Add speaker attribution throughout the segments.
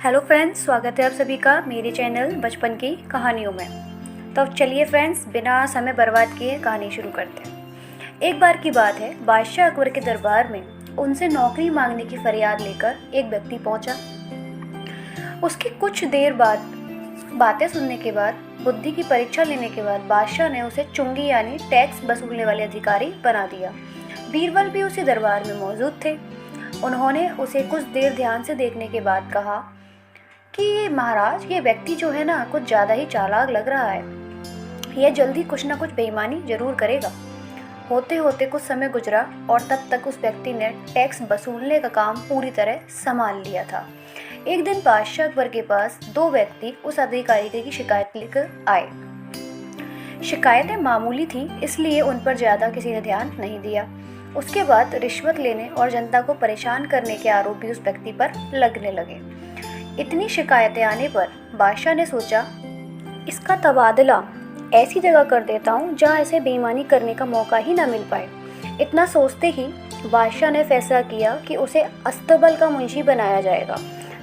Speaker 1: Hello friends, स्वागत है आप सभी का मेरे चैनल बचपन की कहानियों में। तो चलिए फ्रेंड्स, बिना समय बर्बाद किए कहानी शुरू करते हैं। एक बार की बात है, बादशाह अकबर के दरबार में उनसे नौकरी मांगने की फरियाद लेकर एक व्यक्ति पहुंचा। उसकी कुछ देर बाद बातें सुनने के बाद, बुद्धि की परीक्षा लेने के बाद बादशाह ने उसे चुंगी यानी टैक्स वसूलने वाले अधिकारी बना दिया। बीरबल भी उसी दरबार में मौजूद थे। उन्होंने उसे कुछ देर ध्यान से देखने के बाद कहा कि महाराज, ये व्यक्ति जो है ना, कुछ ज़्यादा ही चालाक लग रहा है। यह जल्दी कुछ ना कुछ बेईमानी जरूर करेगा। होते होते कुछ समय गुजरा और तब तक उस व्यक्ति ने टैक्स वसूलने का काम पूरी तरह संभाल लिया था। एक दिन बादशाह अकबर के पास दो व्यक्ति उस अधिकारी की शिकायत लेकर आए। शिकायतें मामूली थी, इसलिए उन पर ज़्यादा किसी ने ध्यान नहीं दिया। उसके बाद रिश्वत लेने और जनता को परेशान करने के आरोप भी उस व्यक्ति पर लगने लगे। इतनी शिकायतें आने पर बादशाह ने सोचा, इसका तबादला ऐसी जगह कर देता हूँ जहाँ इसे बेईमानी करने का मौका ही न मिल पाए। इतना सोचते ही बादशाह ने फैसला किया कि उसे अस्तबल का मुंशी बनाया जाएगा।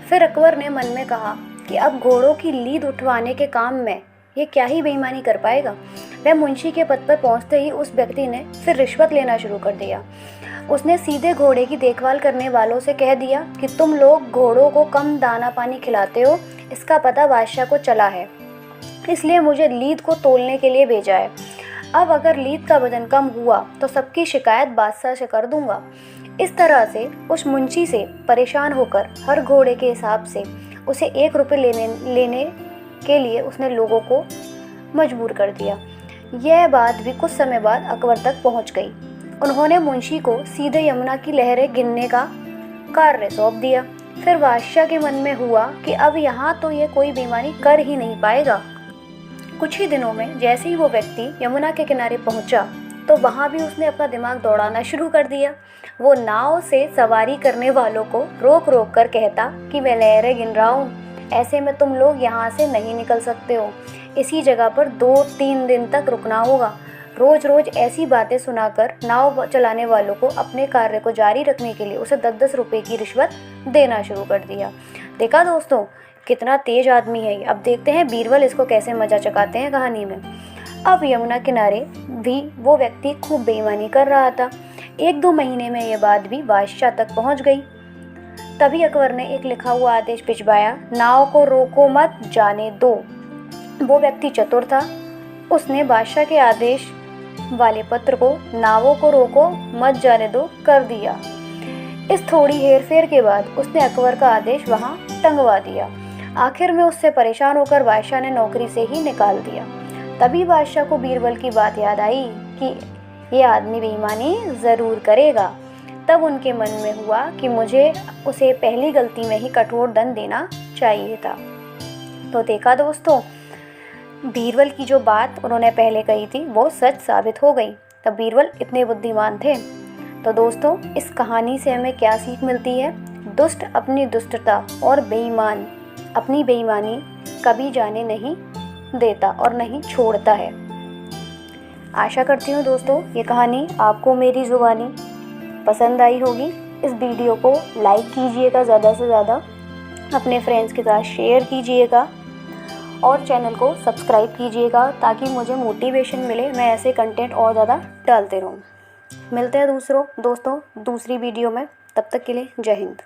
Speaker 1: फिर अकबर ने मन में कहा कि अब घोड़ों की लीद उठवाने के काम में ये क्या ही बेईमानी कर पाएगा। वह मुंशी के पद पर पहुँचते ही उस व्यक्ति ने फिर रिश्वत लेना शुरू कर दिया। उसने सीधे घोड़े की देखभाल करने वालों से कह दिया कि तुम लोग घोड़ों को कम दाना पानी खिलाते हो, इसका पता बादशाह को चला है, इसलिए मुझे लीद को तोलने के लिए भेजा है। अब अगर लीद का वजन कम हुआ तो सबकी शिकायत बादशाह से कर दूंगा। इस तरह से उस मुंशी से परेशान होकर हर घोड़े के हिसाब से उसे 1 रुपये लेने के लिए उसने लोगों को मजबूर कर दिया। यह बात भी कुछ समय बाद अकबर तक पहुंच गई। उन्होंने मुंशी को सीधे यमुना की लहरें गिनने का कार्य सौंप दिया। फिर बादशाह के मन में हुआ कि अब यहाँ तो ये कोई बेईमानी कर ही नहीं पाएगा। कुछ ही दिनों में जैसे ही वो व्यक्ति यमुना के किनारे पहुंचा तो वहाँ भी उसने अपना दिमाग दौड़ाना शुरू कर दिया। वो नाव से सवारी करने वालों को रोक रोक कर कहता कि मैं लहरें गिन रहा हूँ, ऐसे में तुम लोग यहाँ से नहीं निकल सकते हो, इसी जगह पर 2-3 दिन तक रुकना होगा। रोज रोज ऐसी बातें सुनाकर नाव चलाने वालों को अपने कार्य को जारी रखने के लिए उसे 10-10 रुपये की रिश्वत देना शुरू कर दिया। देखा दोस्तों, कितना तेज आदमी है ये। अब देखते हैं बीरबल इसको कैसे मजा चकाते हैं कहानी में। अब यमुना किनारे भी वो व्यक्ति खूब बेईमानी कर रहा था। 1-2 महीने में ये बात भी बादशाह तक पहुंच गई। तभी अकबर ने एक लिखा हुआ आदेश भिजवाया, नाव को रोको मत, जाने दो। वो व्यक्ति चतुर था। उसने बादशाह के आदेश वाले पत्र को नावों को रोको मत जाने दो कर दिया। इस थोड़ी हेरफेर के बाद उसने अकबर का आदेश वहां टंगवा दिया। आखिर में उससे परेशान होकर बादशाह ने नौकरी से ही निकाल दिया। तभी बादशाह को बीरबल की बात याद आई कि ये आदमी बेईमानी ज़रूर करेगा। तब उनके मन में हुआ कि मुझे उसे पहली गलती में ही कठोर दंड देना चाहिए था। तो देखा दोस्तों, बीरबल की जो बात उन्होंने पहले कही थी वो सच साबित हो गई। तब बीरबल इतने बुद्धिमान थे। तो दोस्तों, इस कहानी से हमें क्या सीख मिलती है? दुष्ट अपनी दुष्टता और बेईमान अपनी बेईमानी कभी जाने नहीं देता और नहीं छोड़ता है। आशा करती हूँ दोस्तों, ये कहानी आपको मेरी ज़ुबानी पसंद आई होगी। इस वीडियो को लाइक कीजिएगा, ज़्यादा से ज़्यादा अपने फ्रेंड्स के साथ शेयर कीजिएगा और चैनल को सब्सक्राइब कीजिएगा ताकि मुझे मोटिवेशन मिले, मैं ऐसे कंटेंट और ज़्यादा डालते रहूँ। मिलते हैं दोस्तों दूसरी वीडियो में। तब तक के लिए जय हिंद।